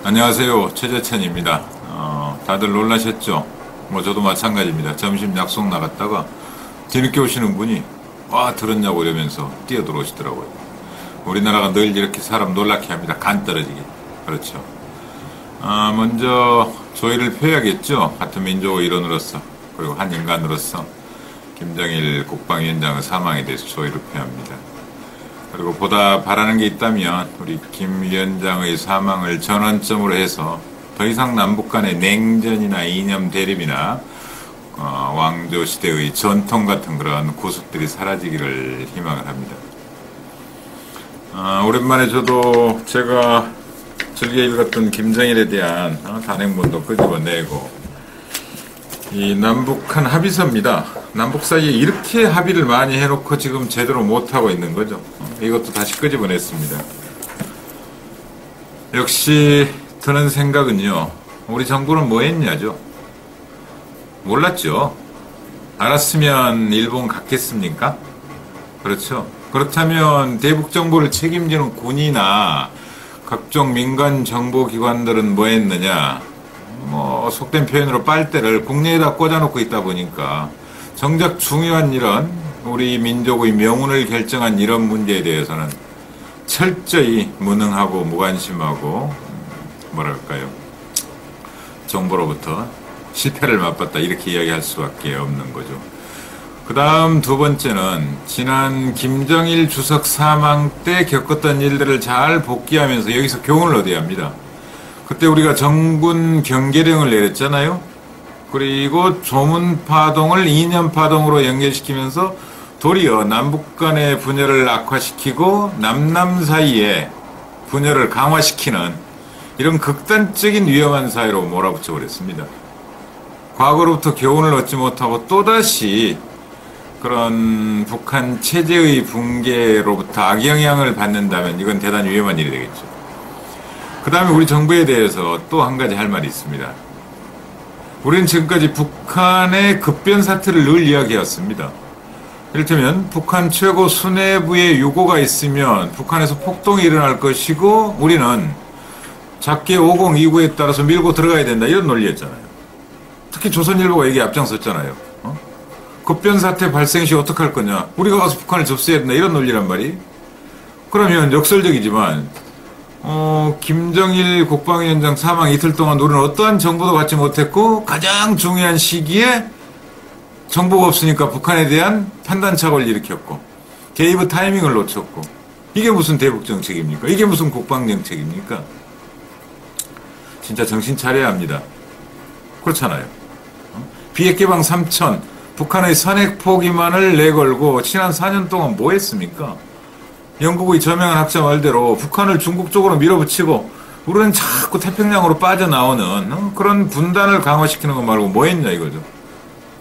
안녕하세요. 최재천입니다. 다들 놀라셨죠? 저도 마찬가지입니다. 점심 약속 나갔다가 뒤늦게 오시는 분이 들었냐고 이러면서 뛰어들어오시더라고요. 우리나라가 늘 이렇게 사람 놀라게 합니다. 간 떨어지게. 그렇죠. 먼저 조의를 표해야겠죠. 같은 민족의 일원으로서, 그리고 한 인간으로서 김정일 국방위원장의 사망에 대해서 조의를 표합니다. 그리고 보다 바라는 게 있다면 우리 김 위원장의 사망을 전환점으로 해서 더 이상 남북 간의 냉전이나 이념 대립이나 왕조 시대의 전통 같은 그런 구석들이 사라지기를 희망을 합니다. 오랜만에 저도 제가 즐겨 읽었던 김정일에 대한 단행본도 끄집어내고, 이 남북한 합의서입니다. 남북 사이에 이렇게 합의를 많이 해놓고 지금 제대로 못하고 있는 거죠. 이것도 다시 끄집어냈습니다. 역시 드는 생각은요, 우리 정부는 뭐 했냐죠. 몰랐죠. 알았으면 일본 갔겠습니까? 그렇죠. 그렇다면 대북 정보를 책임지는 군이나 각종 민간 정보기관들은 뭐 했느냐. 속된 표현으로 빨대를 국내에다 꽂아놓고 있다 보니까 정작 중요한 이런 우리 민족의 명운을 결정한 이런 문제에 대해서는 철저히 무능하고 무관심하고 뭐랄까요, 정보로부터 실패를 맛봤다, 이렇게 이야기할 수밖에 없는 거죠. 그 다음 두 번째는 지난 김정일 주석 사망 때 겪었던 일들을 잘 복귀하면서 여기서 교훈을 얻어야 합니다. 그때 우리가 정군 경계령을 내렸잖아요. 그리고 조문파동을 이념파동으로 연결시키면서 도리어 남북 간의 분열을 악화시키고 남남 사이에 분열을 강화시키는 이런 극단적인 위험한 사회로 몰아붙여 버렸습니다. 과거로부터 교훈을 얻지 못하고 또다시 그런 북한 체제의 붕괴로부터 악영향을 받는다면 이건 대단히 위험한 일이 되겠죠. 그 다음에 우리 정부에 대해서 또 한 가지 할 말이 있습니다. 우리는 지금까지 북한의 급변 사태를 늘 이야기해왔습니다. 이를테면 북한 최고 수뇌부의 요구가 있으면 북한에서 폭동이 일어날 것이고 우리는 작게 5029에 따라서 밀고 들어가야 된다, 이런 논리였잖아요. 특히 조선일보가 여기 앞장섰잖아요. 급변 사태 발생 시 어떡할 거냐, 우리가 가서 북한을 접수해야 된다, 이런 논리란 말이. 그러면 역설적이지만 김정일 국방위원장 사망 이틀 동안 우리는 어떠한 정보도 받지 못했고 가장 중요한 시기에 정보가 없으니까 북한에 대한 판단착오를 일으켰고 개입의 타이밍을 놓쳤고, 이게 무슨 대북정책입니까? 이게 무슨 국방정책입니까? 진짜 정신 차려야 합니다. 그렇잖아요. 비핵개방 3천, 북한의 선핵 포기만을 내걸고 지난 4년 동안 뭐 했습니까? 영국의 저명한 학자 말대로 북한을 중국 쪽으로 밀어붙이고 우리는 자꾸 태평양으로 빠져나오는 그런 분단을 강화시키는 것 말고 뭐 했냐 이거죠.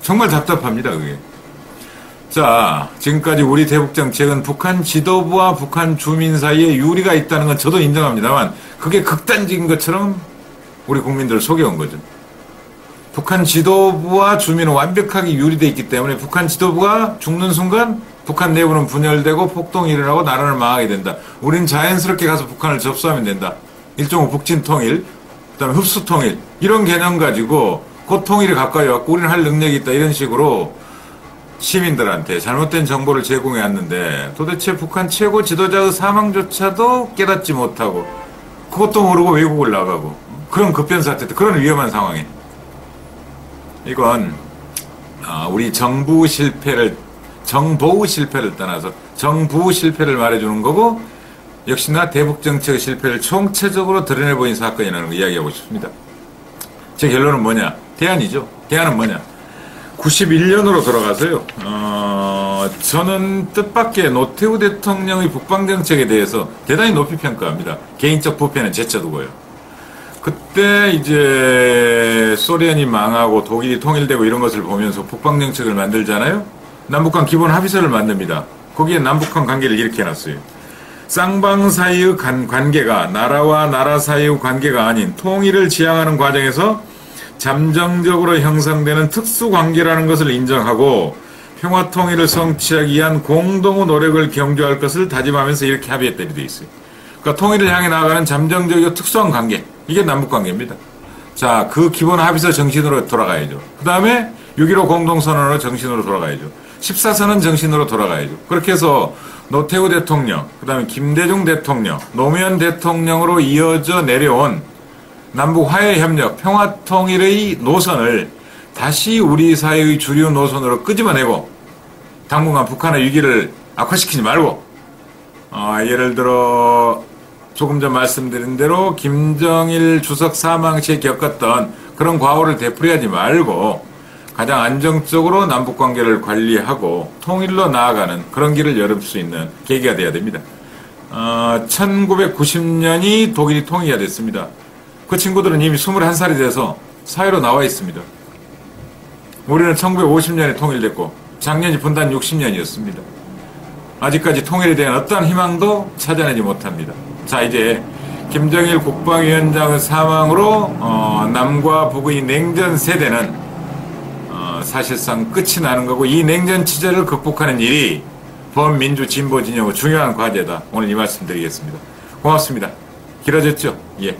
정말 답답합니다, 그게. 자, 지금까지 우리 대북정책은 북한 지도부와 북한 주민 사이에 유리가 있다는 건 저도 인정합니다만 그게 극단적인 것처럼 우리 국민들을 속여온 거죠. 북한 지도부와 주민은 완벽하게 유리되어 있기 때문에 북한 지도부가 죽는 순간 북한 내부는 분열되고 폭동이 일어나고 나라를 망하게 된다. 우린 자연스럽게 가서 북한을 접수하면 된다. 일종의 북진 통일, 그다음에 흡수 통일, 이런 개념 가지고 그 통일에 가까이 왔고 우리는 할 능력이 있다, 이런 식으로 시민들한테 잘못된 정보를 제공해 왔는데 도대체 북한 최고 지도자의 사망조차도 깨닫지 못하고 그것도 모르고 외국을 나가고 그런 급변사태 때, 그런 위험한 상황에 이건 우리 정보의 실패를 떠나서 정부 실패를 말해주는 거고, 역시나 대북정책의 실패를 총체적으로 드러내보인 사건이라는 거 이야기하고 싶습니다. 제 결론은 뭐냐? 대안이죠. 대안은 뭐냐? 91년으로 돌아가서요. 저는 뜻밖의 노태우 대통령의 북방정책에 대해서 대단히 높이 평가합니다. 개인적 부패는 제쳐두고요. 그때 이제 소련이 망하고 독일이 통일되고 이런 것을 보면서 북방정책을 만들잖아요. 남북한 기본 합의서를 만듭니다. 거기에 남북한 관계를 이렇게 해놨어요. 쌍방 사이의 관계가 나라와 나라 사이의 관계가 아닌 통일을 지향하는 과정에서 잠정적으로 형성되는 특수관계라는 것을 인정하고 평화통일을 성취하기 위한 공동의 노력을 경주할 것을 다짐하면서 이렇게 합의했다고 되어 있어요. 그러니까 통일을 향해 나아가는 잠정적이고 특수한 관계, 이게 남북관계입니다. 자, 그 기본 합의서 정신으로 돌아가야죠. 그 다음에 6.15 공동선언으로 정신으로 돌아가야죠. 14선언 정신으로 돌아가야죠. 그렇게 해서 노태우 대통령, 그 다음에 김대중 대통령, 노무현 대통령으로 이어져 내려온 남북 화해협력, 평화통일의 노선을 다시 우리 사회의 주류 노선으로 끄집어내고 당분간 북한의 위기를 악화시키지 말고 예를 들어 조금 전 말씀드린 대로 김정일 주석 사망 시에 겪었던 그런 과오를 되풀이하지 말고 가장 안정적으로 남북관계를 관리하고 통일로 나아가는 그런 길을 열을 수 있는 계기가 돼야 됩니다. 1990년이 독일이 통일이 됐습니다. 그 친구들은 이미 21살이 돼서 사회로 나와 있습니다. 우리는 1950년에 통일됐고 작년이 분단 60년이었습니다. 아직까지 통일에 대한 어떠한 희망도 찾아내지 못합니다. 자, 이제 김정일 국방위원장의 사망으로 남과 북의 냉전 세대는 사실상 끝이 나는 거고 이 냉전 치절을 극복하는 일이 범민주 진보 진영의 중요한 과제다. 오늘 이 말씀 드리겠습니다. 고맙습니다. 길어졌죠? 예.